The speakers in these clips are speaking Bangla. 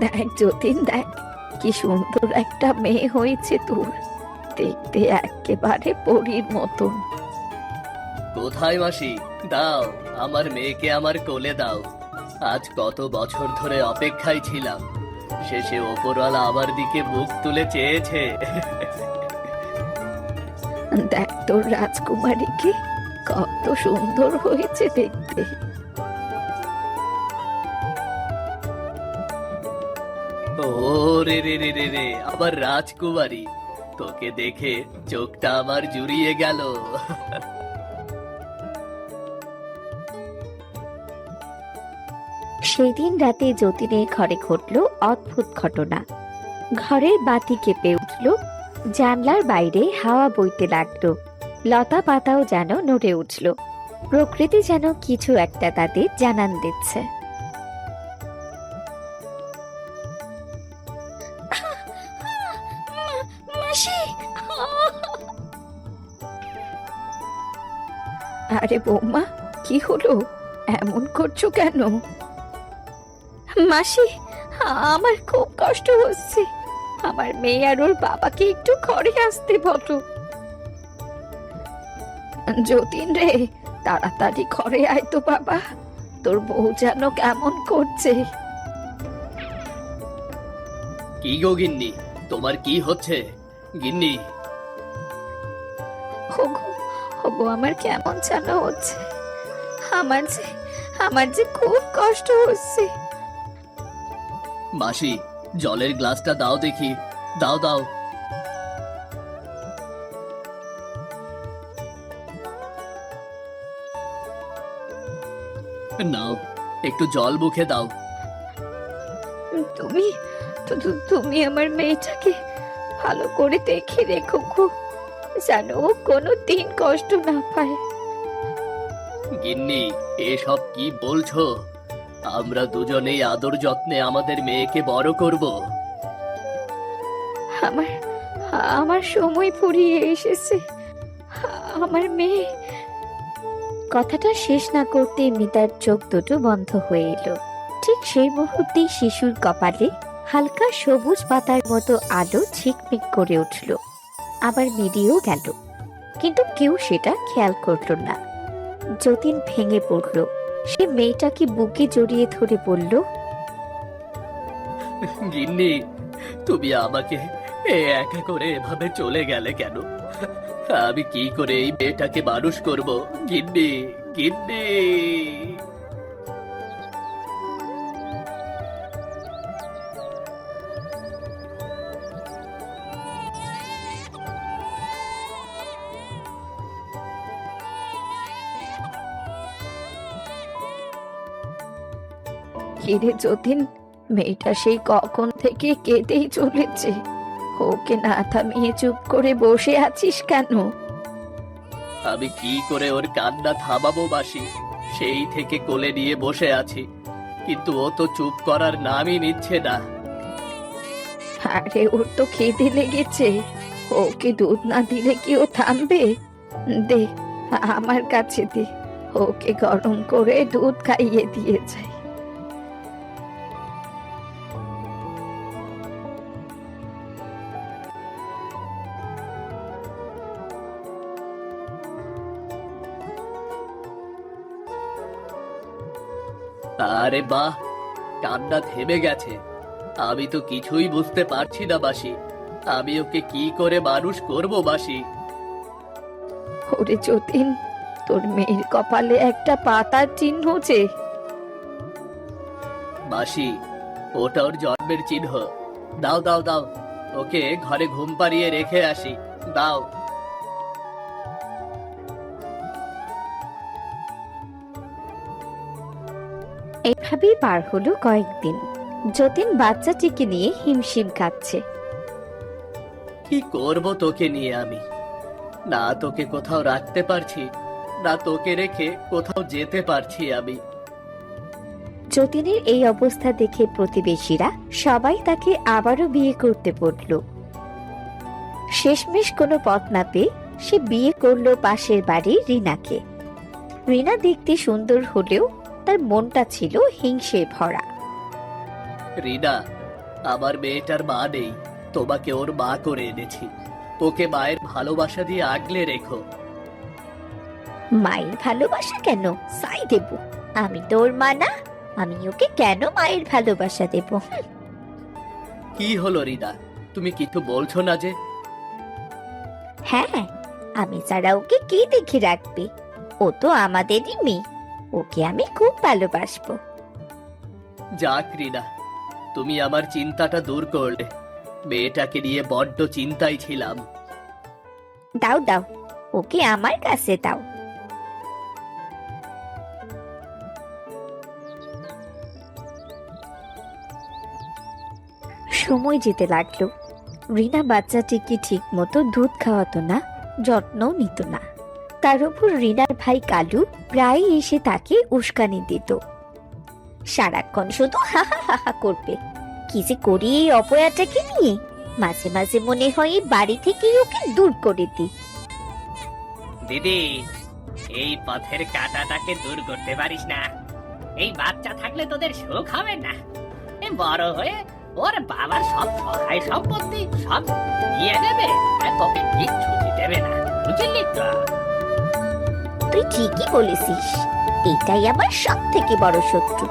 দেখ যতীন, দেখ কি সুন্দর একটা মেয়ে হয়েছে তোর, দেখতে একেবারে পরীর মতন। কোথায় মাসি? দাও, আমার মেয়েকে আমার কোলে দাও। আজ কত বছর ধরে অপেক্ষায় ছিলাম, শেষে ওপরওয়ালা আমার দিকে মুখ তুলে চেয়েছে। দেখ তোর রাজকুমারীকে, কত সুন্দর হয়েছে দেখতে। ও রে রে রে রে রে, আমার রাজকুমারী, তোকে দেখে চোখটা আমার জুড়িয়ে গেল। সেদিন রাতে যতীনের ঘরে ঘটল অদ্ভুত ঘটনা। ঘরের বাতি কেঁপে উঠল, জানলার বাইরে হাওয়া বইতে লাগলো, লতা পাতাও যেন নড়ে উঠল। প্রকৃতি যেন কিছু একটা তাদের জানান দিচ্ছে। আরে বৌমা, কি হলো? এমন করছো কেন? মাসি, আমার খুব কষ্ট হচ্ছে। আমার মেয়ে আর ওর বাবাকে একটু ঘরে আসতে বলো। যতীন রে, তাড়াতাড়ি ঘরে আয় তো বাবা, তোর বউ যেন কেমন করছে। কি গো গিন্নি, তোমার কি হচ্ছে? গিন্নি, ওগো, ওগো, আমার কেমন যেন হচ্ছে। আমার যে আমার যে খুব কষ্ট হচ্ছে। মাসি, জলের গ্লাসটা দাও দেখি, দাও দাও। নাও, একটু জল মুখে দাও। তুমি তুমি আমার মেয়েটাকে ভালো করে দেখে রেখো গো, যেন ও কোনো দিন কষ্ট না পায়। গিন্নি, এসব কি বলছো? আমরা দুজনেই আদর যত্নে আমাদের মেয়েকে বড় করব। আমার আমার সময় ফুরিয়ে এসেছে। আমার মেয়ে। কথাটা শেষ না করতে মিতার চোখ দুটো বন্ধ হয়ে এলো। ঠিক সেই মুহূর্তেই শিশুর কপালে হালকা সবুজ পাতার মতো আলো ঝিকমিক করে উঠল, আবার মিলিয়েও গেল, কিন্তু কেউ সেটা খেয়াল করল না। যতীন ভেঙে পড়ল, সে মেয়েটাকে বুকে জড়িয়ে ধরে বলল, গিন্নি, তুমি আমাকে একা করে এভাবে চলে গেলে কেন? আমি কি করে এই মেয়েটাকে মানুষ করব? গিন্নি, গিন্নি। কিরে যতীন, মেয়েটা সেই কখন থেকে কেঁদেই চলেছে, ওকে না থামিয়ে চুপ করে বসে আছিস কেন? আমি কি করে ওর কান্না থামাবো মাসি? সেই থেকে কোলে নিয়ে বসে আছি, কিন্তু ও তো চুপ করার নামই নিচ্ছে না। আরে ওর তো খিদে লেগেছে, ওকে দুধ না দিলে কি ও থামবে? দে, আমার কাছে দে, ওকে গরম করে দুধ খাইয়ে দিয়ে যাই। আরে বাহ, কান্না থেমে গেছে। আমি তো কিছুই বুঝতে পারছি না বাসি, আমি ওকে কি করে মানুষ করব বাসি? ওরে যতীন, তোর মেয়ের কপালে একটা পাতার চিহ্ন যে। মাসি, ওটা ওর জন্মের চিহ্ন। দাও দাও দাও, ওকে ঘরে ঘুম পাড়িয়ে রেখে আসি, দাও। এভাবেই পার হলো কয়েকদিন। যতীন বাচ্চাটিকে নিয়ে হিমশিম খাচ্ছে। কি করব তোকে নিয়ে আমি? না তোকে কোথাও রাখতে পারছি, না তোকে রেখে কোথাও যেতে পারছি আমি। যতীনের এই অবস্থা দেখে প্রতিবেশীরা সবাই তাকে আবারও বিয়ে করতে বলল। শেষমেশ কোনো পথ না পেয়ে সে বিয়ে করলো পাশের বাড়ির রিনাকে। রিনা দেখতে সুন্দর হলেও তার মনটা ছিল হিংসে ভরা। রিনা, আমার মেয়েটার মা নেই, তোমাকে ওর মা করে এনেছি। ওকে মায়ের ভালোবাসা দিয়ে আগলে রেখো। মায়ের ভালোবাসা কেন সাই দেব? আমি তো ওর মা না, আমি ওকে কেন মায়ের ভালোবাসা দেব? কি হলো রিনা, তুমি কিছু বলছো না যে? হ্যাঁ, আমি ছাড়া ওকে কে দেখে রাখবে? ও তো আমাদেরই মেয়ে, ওকে আমি খুব ভালোবাসবো। যাক রিনা, তুমি আমার চিন্তাটা দূর করলে। মেয়েটাকে নিয়ে বড্ড চিন্তায় ছিলাম। দাও দাও, ওকে আমার কাছে দাও। সময় যেতে লাগলো। রিনা বাচ্চাটিকে ঠিক মতো দুধ খাওয়াতো না, যত্নও নিত না। তার উপর রিনার ভাই কালু প্রায় এসে তাকে উস্কানি দিত। সারাক্ষণ শুধু হা হা হা হা করবে। কি যে করি এই অপয়াটাকে নিয়ে, মাঝে মাঝে মনে হয় এই বাড়ি থেকেই ওকে দূর করে দিই। দিদি, এই পথের কাঁটাটাকে দূর করতে পারিস না? এই বাচ্চা থাকলে তোদের সুখ হবে না। এ বড় হয়ে ওর বাবার সব সহায় সম্পত্তি সব নিয়ে নেবে, আর তোকে কিচ্ছু দেবে না, বুঝলি তো? তুই ঠিকই বলেছিস, এটাই আমার সব থেকে বড় শত্রু।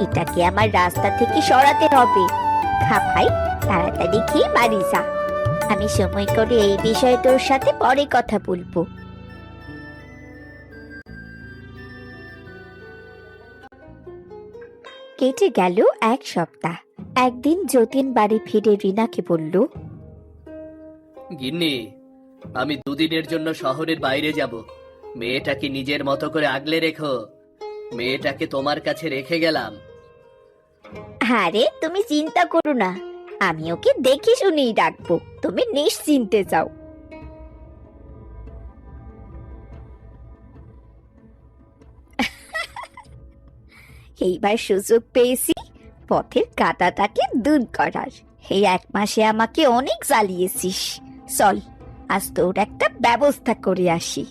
এটাকে আমার রাস্তা থেকে সরাতে হবে। খা ভাই, তাড়াতাড়ি খেয়ে বাড়ি যা। আমি সময় করে এই বিষয়ে তোর সাথে পরে কথা বলবো। কেটে গেল এক সপ্তাহ। একদিন যতীন বাড়ি ফিরে রিনাকে বলল, গিন্নি, আমি দুদিনের জন্য শহরের বাইরে যাব। মেয়েটাকে নিজের মতো করে আগলে রেখো। মেয়েটাকে তোমার কাছে রেখে গেলাম। আরে তুমি চিন্তা করো না, আমি ওকে দেখে শুনেই রাখবো, তুমি নিশ্চিন্তে যাও। এইবার সুযোগ পেয়েছি পথের কাঁটাটাকে দূর করার। এই 1 মাসে আমাকে অনেক জ্বালিয়েছিস, চল আজ তোর একটা ব্যবস্থা করে আসি।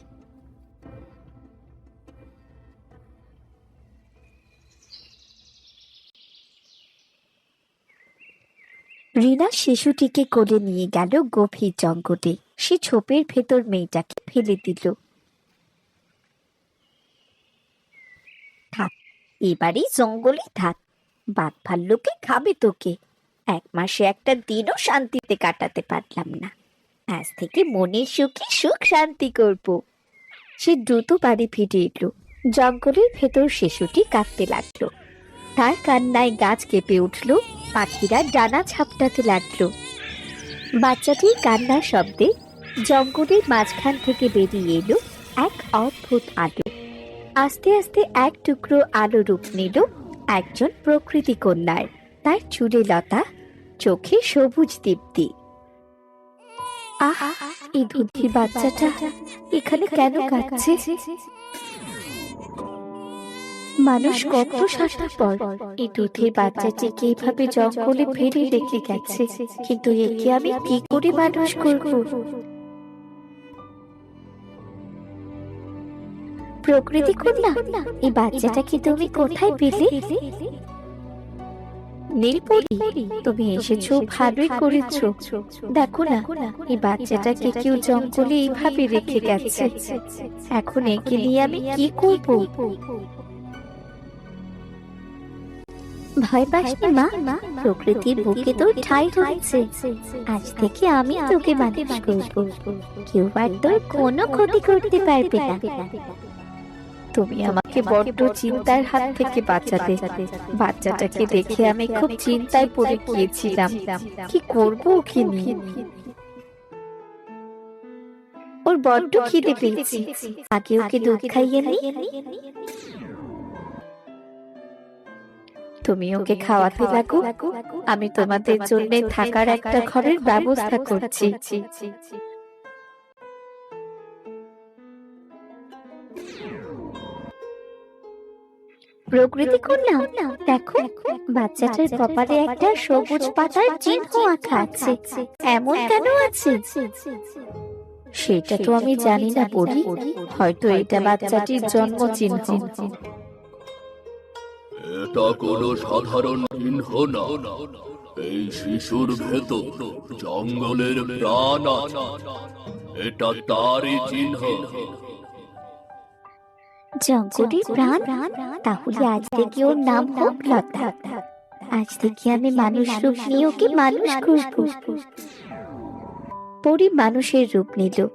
রিনা শিশুটিকে কোলে নিয়ে গেল গভীর জঙ্গলে। সে ঝোপের ভেতর মেয়েটাকে ফেলে দিল। থাক, এবারে জঙ্গলে থাক, বাঘ ভাল্লুকে খাবে তোকে। 1 মাসে একটা দিনও শান্তিতে কাটাতে পারলাম না, আজ থেকে মনের সুখে সুখ শান্তি করব। সে দ্রুত বাড়ি ফিরে এলো। জঙ্গলের ভেতর শিশুটি কাঁদতে লাগলো। তার কান্নায় গাছ কেঁপে উঠল, পাখিরা ডানা ঝাপটাতে লাগলো। বাচ্চাটির কান্নার শব্দে জঙ্গলের মাঝখান থেকে বেরিয়ে এলো এক অদ্ভুত আলো। আস্তে আস্তে এক টুকরো আলো রূপ নিল একজন প্রকৃতি কন্যার। তার চুলে লতা, চোখে সবুজ দীপ্তি। আহ, এই বুদ্ধি বাচ্চাটা এখানে কেন কাঁদছে? মানুষ কত স্বার্থপর, এই দুধের বাচ্চাটিকে এইভাবে জঙ্গলে ফেলে রেখে গেছে, কিন্তু একে আমি কি করে মানুষ করব? প্রকৃতি কন্যা, এই বাচ্চাটাকে তুমি কোথায় পেলে? নীলপরি, তুমি এসেছো, ভালোই করেছো। দেখো না, এই বাচ্চাটাকে কেউ জঙ্গলে এইভাবে রেখে গেছে। এখন একে নিয়ে আমি কি করব? ভয় পাসনি মা, প্রকৃতির বুকে তোর ঠাঁই হয়েছে। আজ থেকে আমি তোকে মানুষ করব, কেউ আর তোর কোনো ক্ষতি করতে পারবে না। তুমি আমাকে বড্ড চিন্তার হাত থেকে বাঁচালে। বাচ্চাটাকে দেখে আমি খুব চিন্তায় পড়ে গিয়েছিলাম, কি করব ওকে নিয়ে। ওর বড্ড খিদে পেয়েছে, আগে ওকে দুধ খাইয়ে নি। তুমি ওকে খাওয়াতে লাগো, আমি তোমাদের জন্য থাকার একটা ঘরের ব্যবস্থা করছি। প্রকৃতি কন্যা, দেখো বাচ্চাটার কপালে একটা সবুজ পাতার চিহ্ন আঁকা আছে, এমন কেন আছে? সেটা তো আমি জানি না পরি, হয়তো এটা বাচ্চাটির জন্ম চিহ্ন। এটা কোনো সাধারণ চিহ্ন না, এই শিশুর ভেতর জঙ্গলের প্রাণ আছে, এটা তারই চিহ্ন। জঙ্গলের প্রাণ? তাহলে আজ থেকে ওর নাম হোক লতা। আজ থেকে আমি মানুষ রূপ নিয়ে ওকে মানুষ খুঁজবো। পরী মানুষের রূপ নিল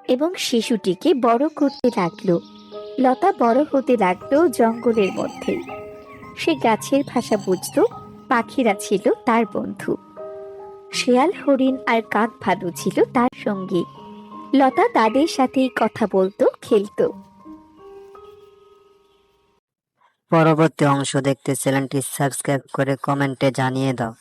এবং শিশুটিকে বড় করতে লাগলো। লতা বড় হতে লাগলো জঙ্গলের মধ্যে। সে গাছের ভাষা বুঝতো, পাখিরা ছিল তার বন্ধু। শেয়াল, হরিণ আর কাক ভালু ছিল তার সঙ্গী। লতা তাদের সাথেই কথা বলতো, খেলতো। পরবর্তী অংশ দেখতে চ্যানেলটি সাবস্ক্রাইব করে কমেন্টে জানিয়ে দাও।